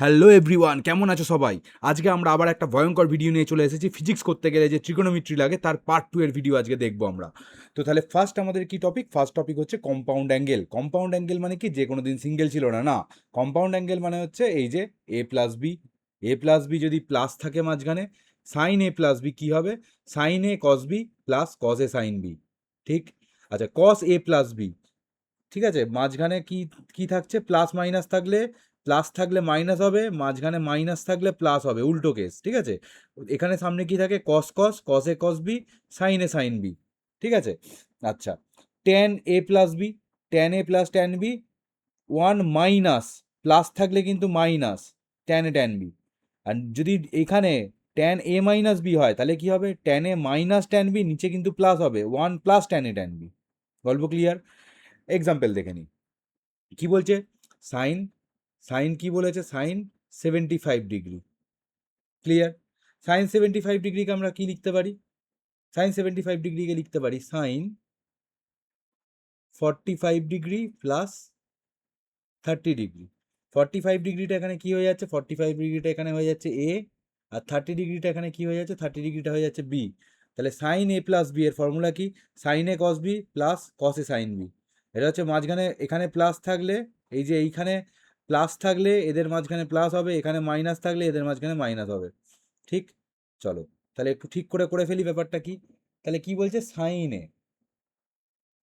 Hello everyone, কেমন আছো সবাই? আজকে আমরা আবার একটা ভয়ঙ্কর ভিডিও নিয়ে চলে এসেছি। ফিজিক্স করতে গেলে যে ট্রিগোনোমেট্রি লাগে তার পার্ট 2 এর ভিডিও আজকে দেখবো আমরা। তো তাহলে ফার্স্ট আমাদের কি টপিক? ফার্স্ট টপিক হচ্ছে কম্পাউন্ড অ্যাঙ্গেল। কম্পাউন্ড অ্যাঙ্গেল মানে কি? যে কোনো দিন সিঙ্গেল ছিল না, না। কম্পাউন্ড অ্যাঙ্গেল মানে হচ্ছে এই যে এ প্লাস বি যদি প্লাস থাকে মাঝখানে, সাইন এ প্লাস বি কী হবে? Sign A cos B plus cos A sine B. ঠিক? আচ্ছা, কস এ প্লাস বি, ঠিক আছে, মাঝখানে কি কি থাকছে? প্লাস মাইনাস থাকলে প্লাস থাকলে মাইনাস হবে, মাঝখানে মাইনাস থাকলে প্লাস হবে, উল্টো কেস। ঠিক আছে, এখানে সামনে কি থাকে? Cos cos, cos A cos B, sine A sine B. ঠিক আছে, আচ্ছা, tan A plus B, tan A plus tan B, one minus, plus থাকলে কিন্তু minus, tan A tan B. আর যদি এখানে ট্যান এ মাইনাস বি হয় তাহলে কি হবে? Tan A minus tan B, নিচে কিন্তু প্লাস হবে, one plus tan A tan B. গল্প ক্লিয়ার? এক্সাম্পল দেখে নিই কি বলছে। সাইন সাইন কি বলেছে? Sine 75 degree. ক্লিয়ার? সাইন 75 ডিগ্রিকে আমরা কি লিখতে পারি? সাইন 75 ডিগ্রিকে লিখতে পারি সাইন 45 ডিগ্রি প্লাস 30 ডিগ্রি। 45 ডিগ্রিটা এখানে কি হয়ে যাচ্ছে? 45 ডিগ্রিটা এখানে হয়ে যাচ্ছে এ, আর 30 ডিগ্রিটা এখানে কি হয়ে যাচ্ছে? 30 ডিগ্রিটা হয়ে যাচ্ছে বি। তাহলে সাইন এ প্লাস বি এর ফর্মুলা কি? Sign A cos B plus cos A sine B. এটা হচ্ছে মাঝখানে এখানে প্লাস থাকলে, এই যে এইখানে প্লাস থাকলে এদের মাঝখানে প্লাস হবে, এখানে মাইনাস থাকলে এদের মাঝখানে মাইনাস হবে। ঠিক? চলো তাহলে একটু ঠিক করে করে ফেলি ব্যাপারটা কি। তাহলে কি বলছে? সাইন এ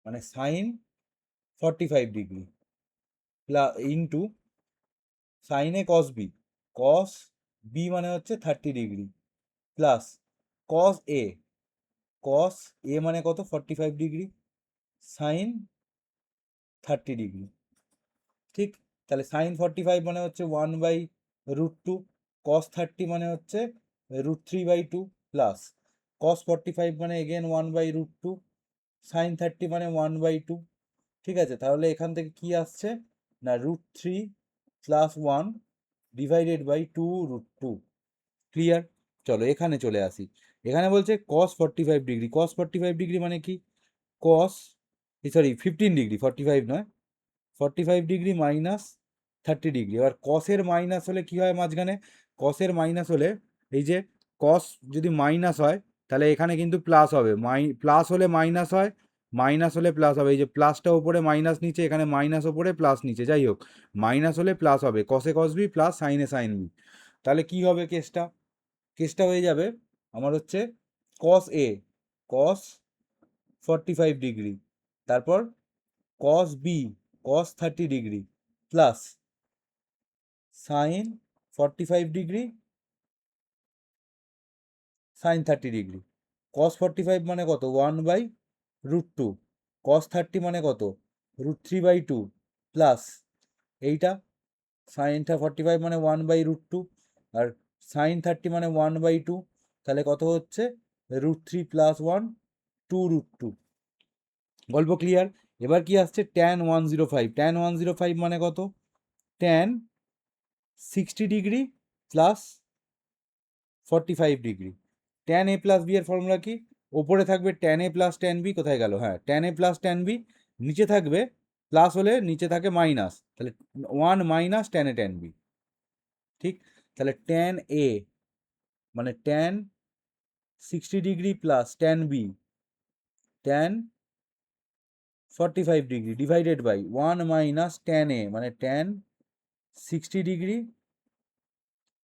মানে sine 45 degree plus into sine A cos B, cos B মানে হচ্ছে 30 ডিগ্রি প্লাস কস এ, কস এ মানে কত? 45 ডিগ্রি সাইন 30 ডিগ্রি। ঠিক? তাহলে সাইন 45 মানে হচ্ছে 1/√2, কস 30 মানে হচ্ছে √3/2 প্লাস কস 45 মানে এগেন 1/√2, সাইন 30 মানে 1/2। ঠিক আছে, তাহলে এখান থেকে কি আসছে না? √3 প্লাস 1 ডিভাইডেড বাই 2√2। ক্লিয়ার? চলো এখানে চলে আসি। এখানে বলছে কস 45 ডিগ্রি। কস 45 ডিগ্রি মানে কি? কস, সরি 15 ডিগ্রি, 45 নয়, 45 ডিগ্রি মাইনাস 30 ডিগ্রি। এবার কসের মাইনাস হলে কি হয় মাঝখানে? কসের মাইনাস হলে এই যে কস যদি মাইনাস হয় তাহলে এখানে কিন্তু প্লাস হবে, প্লাস হলে মাইনাস হয়, মাইনাস হলে প্লাস হবে। এই যে প্লাসটা ওপরে মাইনাস নিচে, এখানে মাইনাস ওপরে প্লাস নিচে, যাই হোক মাইনাস হলে প্লাস হবে, কসে কস বি প্লাস সাইনে সাইন বি। তাহলে কি হবে কেসটা? কেসটা হয়ে যাবে আমার হচ্ছে কস এ, কস 45 ডিগ্রি, তারপর cos B, cos 30 degree plus sine 45 degree, sine 30 degree. Cos 45 মানে কত? 1/√2, কস 30 মানে কত? √3/2 প্লাস এইটা সাইনটা 45 মানে 1/√2, আর সাইন 30 মানে 1/2, তাহলে কত হচ্ছে? √3 প্লাস 1, 2√2। গল্প ক্লিয়ার? এবার কি আসছে? ট্যান 105। ট্যান 105 মানে কত? Tan 60 degree plus 45 degree. Tan A plus B এর ফর্মুলা কি? ওপরে থাকবে tan A plus tan B, কোথায় গেল? হ্যাঁ, tan A plus tan B, নিচে থাকবে প্লাস হলে নিচে থাকে মাইনাস, তাহলে 1 minus tan A tan B. ঠিক? তাহলে ট্যান এ মানে tan 60 degree plus tan B, tan 45 degree divided by 1 minus tan A মানে tan 60 degree,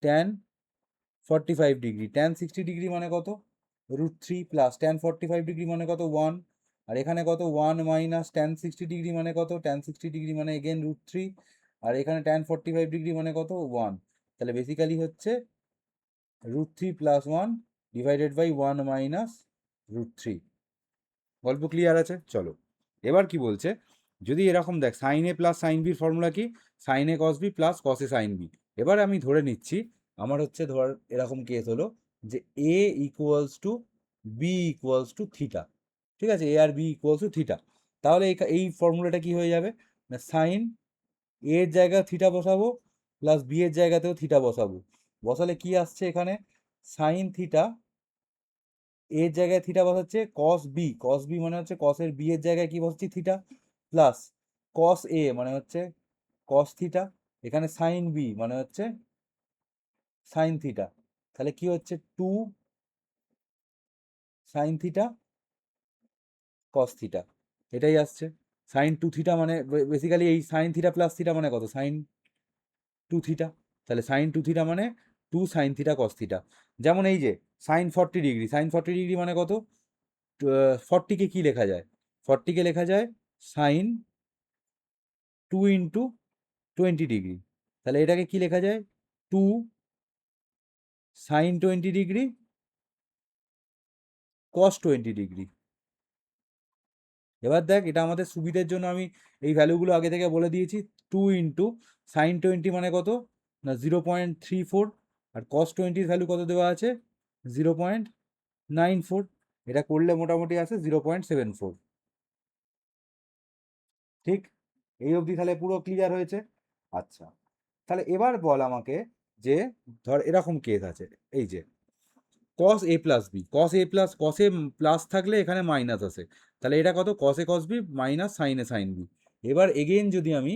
tan 45 degree. Tan 60 degree মানে কত? √3 প্লাস ট্যান 45 ডিগ্রি মানে কত? 1। আর এখানে কত? 1 মাইনাস ট্যান 60 ডিগ্রি মানে কত? ট্যান 60 ডিগ্রি মানে এগেন √3, আর এখানে ট্যান 45 ডিগ্রি মানে কত? 1। তাহলে বেসিক্যালি হচ্ছে √3 প্লাস 1 ডিভাইডেড বাই 1 মাইনাস √3। গল্প ক্লিয়ার আছে? চলো এবার কি বলছে, যদি এরকম দেখ সাইন এ প্লাস সাইন বির ফর্মুলা কি? Sign A cos B plus cos A sine B. এবার আমি ধরে নিচ্ছি আমার হচ্ছে ধর এরকম কেস হলো যে A equals to B equals to theta. ঠিক আছে, এ আর বি ইকুয়ালস টু থিটা। তাহলে এই ফর্মুলাটা কি হয়ে যাবে না? সাইন এ এর জায়গায় থিটা বসাবো প্লাস বি এর জায়গাতেও থিটা বসাবো। বসালে কি আসছে এখানে? সাইন থিটা এর জায়গায় থিটা বসাচ্ছে কস বি, কস বি মানে হচ্ছে কসের বি এর জায়গায় কি বসাচ্ছি? থিটা, প্লাস কস এ মানে হচ্ছে কস থিটা, এখানে সাইন বি মানে হচ্ছে সাইন থিটা, তাহলে কি হচ্ছে 2 সাইন থিটা কস থিটা, এটাই আসছে। সাইন 2 থিটা মানে বেসিক্যালি এই সাইন থিটা প্লাস থিটা মানে কত, সাইন 2 থিটা, তাহলে সাইন 2 থিটা মানে 2 সাইন থিটা কস থিটা। যেমন এই যে সাইন 40 ডিগ্রি, সাইন 40 ডিগ্রি মানে কত, 40কে কি লেখা যায়, 40কে লেখা যায় সাইন 2 × 20 ডিগ্রি, তাহলে এটাকে কি লেখা যায় 2 সাইন 20 ডিগ্রি কস 20 ডিগ্রি। এবার দেখ, এটা আমাদের সুবিধের জন্য আমি এই ভ্যালুগুলো আগে থেকে বলে দিয়েছি। 2 সাইন 20 মানে কত না 0.34, আর কস 20-র ভ্যালু কত দেওয়া আছে 0.94, এটা করলে মোটামুটি আসে 0.74। ঠিক, এই অবধি তাহলে পুরো ক্লিয়ার হয়েছে। আচ্ছা, তাহলে এবার বল আমাকে যে ধর এরকম কেস আছে, এই যে cos a plus B, cos a plus, cos a plus থাকলে এখানে মাইনাস আসে, তাহলে এটা কত cos a cos b minus sine a sine B. এবার এগেইন যদি আমি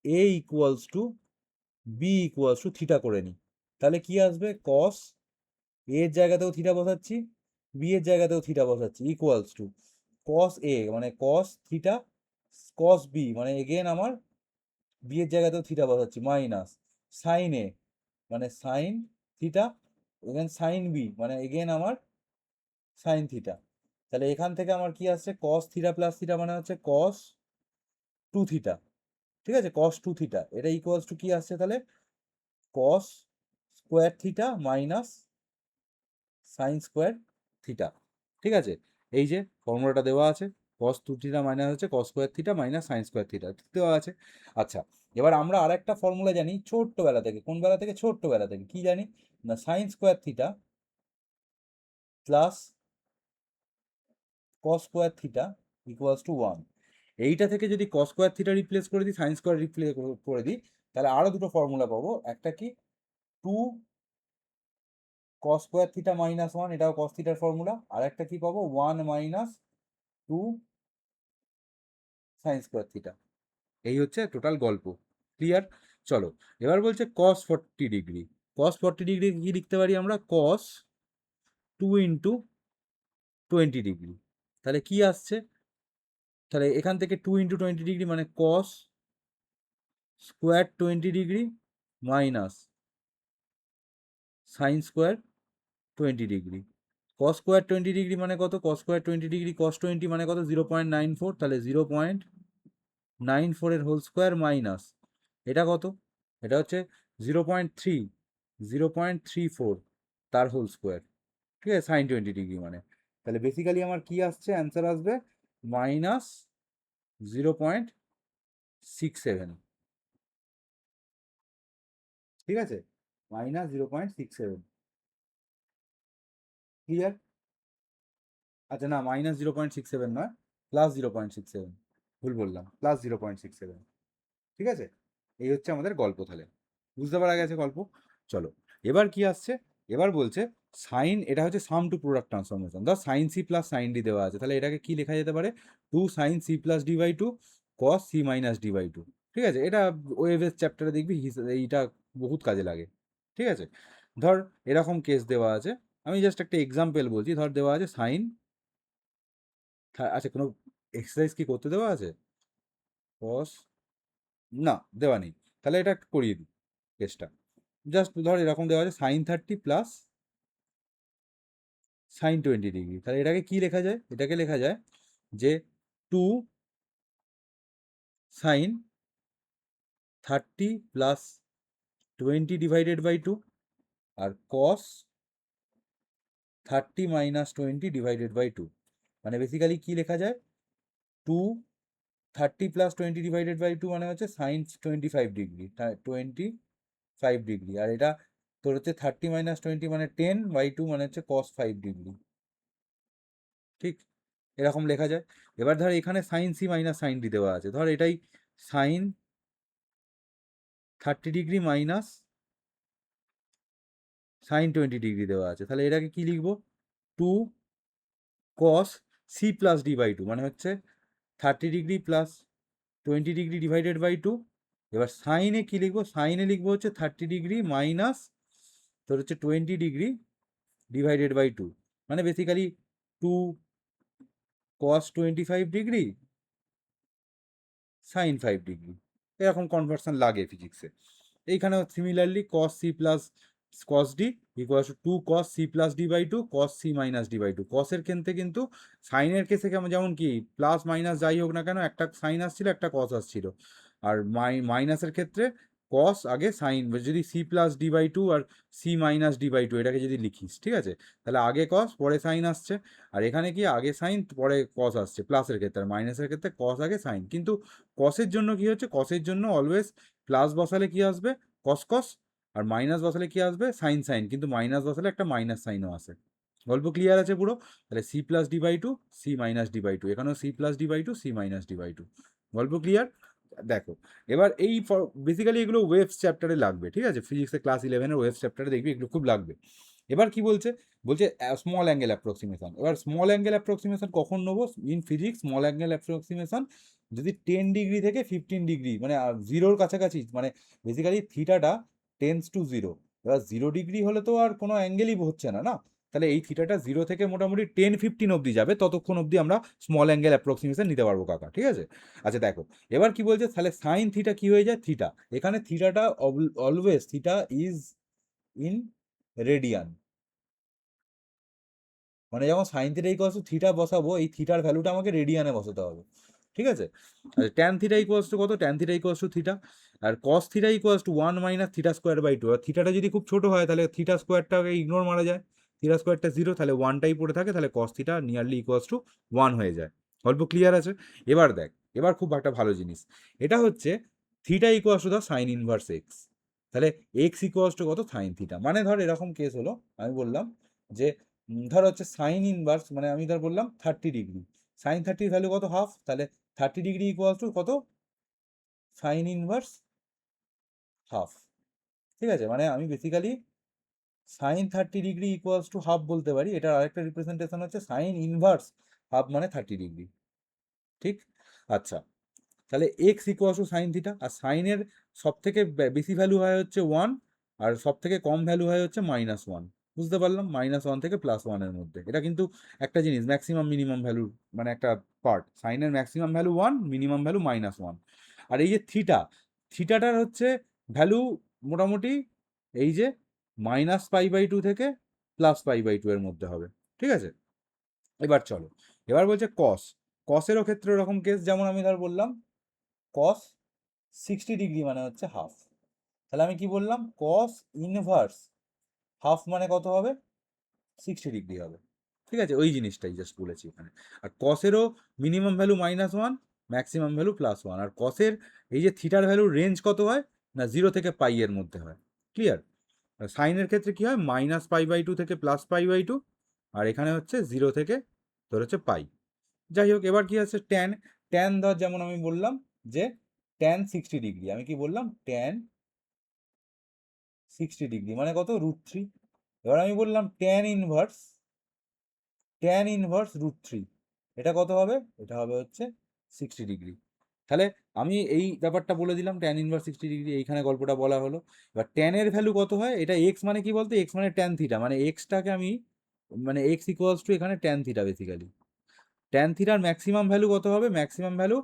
a equals to B equals to theta করে নিই, তাহলে কি আসবে cos a এর জায়গাতেও থিটা বসাচ্ছি, বি এর জায়গাতেও থিটা বসাচ্ছি, ইকুয়ালস টু cos a মানে cos থিটা, cos b মানে এগেন আমার বি এর জায়গাতেও থিটা বসাচ্ছি, মাইনাস সাইন এ মানে sine theta, again sine B মানে এগেন আমার সাইন থিটা। তাহলে এখান থেকে আমার কি আসছে cos থিটা প্লাস থিটা মানে হচ্ছে cos 2 থিটা, ঠিক আছে, cos 2 থিটা, এটা ইকুয়ালস টু কি আসছে তাহলে cos square theta minus sine square theta. ঠিক আছে, এই যে ফর্মুলাটা দেওয়া আছে, cos 2 থিটা মাইনাস হচ্ছে cos square theta minus sine square theta দেওয়া আছে। আচ্ছা, এবার আমরা আরেকটা ফর্মুলা জানি ছোট্টবেলা থেকে, কোন বেলা থেকে, ছোট্টবেলা থেকে, কি জানি না sine square theta plus cos square theta equals to 1। এইটা থেকে যদি cos স্কোয়ার থিটা রিপ্লেস করে দিই, সাইন স্কোয়ার রিপ্লেস করে দিই, তাহলে আরো দুটো ফর্মুলা পাবো, একটা কি 2 cos স্কোয়ার থিটা মাইনাস 1, এটাও cos থিটার ফর্মুলা, আর একটা কি পাবো 1 মাইনাস 2 সাইন স্কোয়ার থিটা। এই হচ্ছে টোটাল গল্প, ক্লিয়ার। চলো, এবার বলছে cos 40 ডিগ্রি, cos 40 ডিগ্রি কি লিখতে পারি আমরা cos 2 × 20 ডিগ্রি, তাহলে কি আসছে, তাহলে এখান থেকে 2 × 20 ডিগ্রি মানে cos square 20 degree minus sine square 20 degree. cos square 20 degree মানে কত, cos স্কোয়ার 20 ডিগ্রি cos 20 মানে কত 0.94, তাহলে 0.94 এর হোল স্কোয়ার মাইনাস এটা কত, এটা হচ্ছে 0.34 তার হোল স্কোয়ার, ঠিক আছে, সাইন 20 ডিগ্রি মানে, তাহলে বেসিক্যালি আমার কি আসছে, অ্যান্সার আসবে মাইনাস 0.67। ঠিক আছে, মাইনাস 0.67, ক্লিয়ার। আচ্ছা না, মাইনাস 0.67 নয়, প্লাস 0.67, ভুল বললাম, প্লাস 0.67। ঠিক আছে, এই হচ্ছে আমাদের গল্প, তাহলে বুঝতে পারা গেছে গল্প। চলো, এবার কি আসছে, এবার বলছে সাইন, এটা হচ্ছে সাম টু প্রোডাক্ট ট্রান্সফরমেশন, ধর sine C plus sine D দেওয়া আছে, তাহলে এটাকে কি লেখা যেতে পারে 2 sine C plus D by 2 cos C minus D by 2। ঠিক আছে, এটা ওয়েভের চ্যাপ্টারে দেখবি এইটা বহুত কাজে লাগে। ঠিক আছে, ধর এরকম কেস দেওয়া আছে, আমি জাস্ট একটা এক্সাম্পল বলছি, ধর দেওয়া আছে সাইন, আচ্ছা কোনো এক্সারসাইজ কি করতে দেওয়া আছে, কস, না দেওয়া নেই, তাহলে এটা করিয়ে দিই কেসটা, জাস্ট ধর এরকম দেওয়া আছে সাইন 30 প্লাস সাইন 20 ডিগ্রি, তাহলে এটাকে কি লেখা যায়, এটাকে লেখা যায় যে 2 সাইন 30 প্লাস 20 ডিভাইডেড বাই 2 আর কস 30 মাইনাস 20 ডিভাইডেড বাই 2, মানে বেসিক্যালি কি লেখা যায় 2 30 প্লাস 20 ডিভাইডেড বাই 2 মানে হচ্ছে সাইন 25 ডিগ্রি, 25 ডিগ্রি, আর এটা তোর হচ্ছে 30 মাইনাস 20 মানে 10 বাই 2 মানে হচ্ছে কস 5 ডিগ্রি। ঠিক, এরকম লেখা যায়। এবার ধর এখানে sine C minus sine D দেওয়া আছে, ধর এটাই sine 30 degree minus sine 20 degree দেওয়া আছে, তাহলে এটাকে কি লিখবো 2 cos C plus D by 2 মানে হচ্ছে 30 degree plus 20 degree divided by 2। এবার সাইনে কি লিখবো, সাইনে লিখবো হচ্ছে 30 ডিগ্রি মাইনাস তোর হচ্ছে 20 ডিগ্রি ডিভাইডেড বাই 2, মানে basically 2 cos 25 degree sine 5 degree, এরকম কনভার্সন লাগে ফিজিক্সে। এইখানেও similarly cos c plus cos d equal to 2 cos c plus d by 2 cos c minus d by 2। কসের ক্ষেত্রে কিন্তু সাইনের কেসে কেমন, যেমন কি প্লাস মাইনাস যাই হোক না কেন একটা সাইন আসছিল একটা কস আসছিল, আর মাইনাসের ক্ষেত্রে কস আগে সাইন, যদি c প্লাস d বাই 2 আর c মাইনাস d বাই 2 এটাকে যদি লিখিস, ঠিক আছে, তাহলে আগে কস পরে সাইন আসছে, আর এখানে কি আগে সাইন পরে কস আসছে প্লাসের ক্ষেত্রে, আর মাইনাসের ক্ষেত্রে কস আগে সাইন। কিন্তু কসের জন্য কি হচ্ছে, কসের জন্য অলওয়েজ প্লাস বসালে কি আসবে কস কস, আর মাইনাস বসালে কি আসবে সাইন সাইন, কিন্তু মাইনাস বসালে একটা মাইনাস সাইনও আসে। গল্প ক্লিয়ার আছে পুরো? তাহলে C plus D by 2 C minus D by 2, এখানেও C plus D by 2 C minus D by 2। গল্প ক্লিয়ার? দেখো এবার এই বেসিক্যালি এগুলো ওয়েভস চ্যাপ্টারে লাগবে, ঠিক আছে, ফিজিক্সের ক্লাস 11-এর ওয়েভস চ্যাপ্টারে দেখবি এগুলো খুব লাগবে। এবার কি বলছে, বলছে স্মল অ্যাঙ্গেল অ্যাপ্রক্সিমেশন। এবার স্মল অ্যাঙ্গেল অ্যাপ্রক্সিমেশন কখন নেবো in physics? Small angle approximation যদি 10 ডিগ্রি থেকে 15 ডিগ্রি মানে জিরোর কাছাকাছি, মানে বেসিক্যালি থিটাটা টেন্স টু জিরো। এবার 0 ডিগ্রি হলে তো আর কোনো অ্যাঙ্গেলই হচ্ছে না, না? তাহলে এই থিটাটা 0 থেকে মোটামুটি 10-15 অবধি যাবে, ততক্ষণ অবধি আমরা স্মল অ্যাঙ্গেল অ্যাপ্রক্সিমেশন নিতে পারবো কাকা, ঠিক আছে? আচ্ছা দেখো এবার কি বলছে, তাহলে সাইন থিটা কি হয়ে যায় থিটা, এখানে থিটাটা always theta is in radian, মানে যখন sine theta equals to theta বসাবো এই থিটার ভ্যালুটা আমাকে রেডিয়ানে বসাতে হবে, ঠিক আছে? আর ট্যান থিটা ইকুয়ালস টু কত, tan theta equals to theta, আর cos theta equals to 1 minus theta square by 2। আর থিটাটা যদি খুব ছোট হয় তাহলে থিটা স্কোয়ারটাকে ইগনোর মারা যায়, থিটা স্কোয়ারটা 0, তাহলে 1টাই পড়ে থাকে, তাহলে cos theta nearly equals to 1 হয়ে যায়। অল্প ক্লিয়ার আছে? এবার দেখ, এবার খুব একটা ভালো জিনিস, এটা হচ্ছে theta equals to the sign inverse x, তাহলে এক্স ইকুয়ালস টু কত সাইন থিটা। মানে ধর এরকম কেস হলো, আমি বললাম যে ধর হচ্ছে সাইন ইনভার্স, মানে আমি ধর বললাম 30 ডিগ্রি, সাইন 30 ভ্যালু কত হাফ, তাহলে 30 ডিগ্রি ইকুয়াল টু কত সাইন ইনভার্স হাফ, ঠিক আছে? মানে আমি basically sine 30 degree equals to half বলতে পারি, এটার আরেকটা রিপ্রেজেন্টেশন হচ্ছে সাইন ইনভার্স হাফ মানে 30 ডিগ্রি, ঠিক? আচ্ছা তাহলে x equals to sine theta, আর সাইনের সব থেকে বেশি ভ্যালু হয় হচ্ছে 1, আর সব থেকে কম ভ্যালু হয় হচ্ছে -1। বুঝতে পারলাম? -1 থেকে +1-এর মধ্যে, এটা কিন্তু একটা জিনিস ম্যাক্সিমাম মিনিমাম ভ্যালুর মানে একটা পার্ট, সাইনের ম্যাক্সিমাম ভ্যালু 1, মিনিমাম ভ্যালু -1। আর এই যে থিটা, থিটাটার হচ্ছে ভ্যালু মোটামুটি এই যে -π/2 থেকে +π/2 এর মধ্যে হবে, ঠিক আছে? এবার চলো, এবার বলছে কস, কসেরও ক্ষেত্রে এরকম কেস, যেমন আমি ধর বললাম কস 60 ডিগ্রি মানে হচ্ছে হাফ, তাহলে আমি কি বললাম কস ইনভার্স হাফ মানে কত হবে 60 ডিগ্রি হবে, ঠিক আছে? ওই জিনিসটাই জাস্ট বলেছি এখানে। আর কসেরও মিনিমাম ভ্যালু -1, ম্যাক্সিমাম ভ্যালু +1, আর কসের এই যে থিটার ভ্যালু রেঞ্জ কত হয় না 0 থেকে পাই এর মধ্যে হয়, ক্লিয়ার? সাইনের ক্ষেত্রে কি হয় -π/2 থেকে +π/2, আর এখানে হচ্ছে 0 থেকে তোর হচ্ছে পাই। যাই হোক এবার কি আছে ট্যান, ট্যান ধর যেমন আমি বললাম যে ট্যান 60 ডিগ্রি, আমি কি বললাম ট্যান 60 ডিগ্রি মানে কত √3। এবার আমি বললাম ট্যান ইনভার্স √3, এটা কত হবে, এটা হবে হচ্ছে 60 ডিগ্রি। তাহলে আমি এই ব্যাপারটা বলে দিলাম ট্যান ইনভার্স 60 ডিগ্রি, এইখানে গল্পটা বলা হলো। এবার ট্যানের ভ্যালু কত হয়, এটা এক্স মানে কি বলতো, এক্স মানে ট্যান থিটা, মানে এক্সটাকে আমি মানে এক্স ইকুয়ালস টু এখানে ট্যান থিটা, বেসিক্যালি ট্যান থিটার ম্যাক্সিমাম ভ্যালু কত হবে, maximum value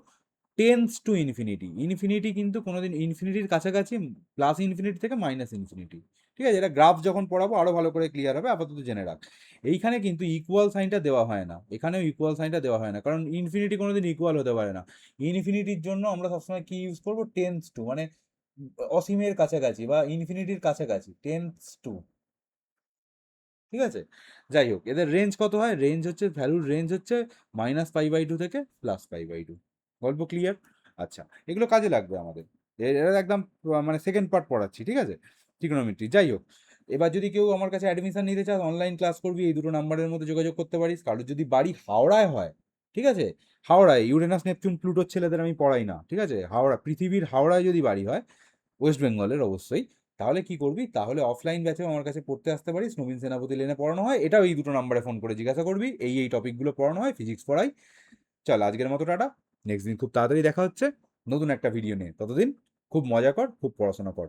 tends to infinity, infinity কিন্তু কোনোদিন ইনফিনিটির কাছাকাছি, প্লাস ইনফিনিটি থেকে মাইনাস ইনফিনিটি, ঠিক আছে? এটা গ্রাফ যখন পড়াবো আরো ভালো করে ক্লিয়ার হবে, আপাতত জেনে রাখ। এইখানে কিন্তু ইকুয়াল সাইনটা দেওয়া হয় না, এখানেও ইকুয়াল সাইনটা দেওয়া হয় না, কারণ ইনফিনিটি কোনোদিন ইকুয়াল হতে পারে না। ইনফিনিটির জন্য আমরা সবসময় কি ইউজ করবো, টেন্স টু, মানে অসীমের কাছাকাছি বা ইনফিনিটির কাছাকাছি, টেন্স টু, ঠিক আছে? যাই হোক এদের রেঞ্জ কত হয়, রেঞ্জ হচ্ছে ভ্যালুর রেঞ্জ হচ্ছে -π/2 থেকে +π/2। গল্প ক্লিয়ার? আচ্ছা এগুলো কাজে লাগবে আমাদের, এরা একদম মানে সেকেন্ড পার্ট পড়াচ্ছি, ঠিক আছে, ট্রিগনোমেট্রি। যাই হোক এবার যদি কেউ আমার কাছে অ্যাডমিশন নিতে চাস, অনলাইন ক্লাস করবি, এই দুটো নাম্বারের মধ্যে যোগাযোগ করতে পারিস। কারোর যদি বাড়ি হাওড়ায় হয়, ঠিক আছে, হাওড়ায়, ইউরেনাস নেপচুন প্লুটোর ছেলেদের আমি পড়াই না, ঠিক আছে, হাওড়া, পৃথিবীর হাওড়ায় যদি বাড়ি হয়, ওয়েস্ট বেঙ্গলের অবশ্যই, তাহলে কি করবি, তাহলে অফলাইন ব্যাচেও আমার কাছে পড়তে আসতে পারিস, নবীন সেনাপতি লেনে পড়ানো হয়, এটাও এই দুটো নাম্বারে ফোন করে জিজ্ঞাসা করবি, এই টপিকগুলো পড়ানো হয়, ফিজিক্স পড়াই। চল আজকের মতো টাটা, নেক্সট দিন খুব তাড়াতাড়ি দেখা হচ্ছে নতুন একটা ভিডিও নিয়ে, ততদিন খুব মজা কর, খুব পড়াশোনা কর।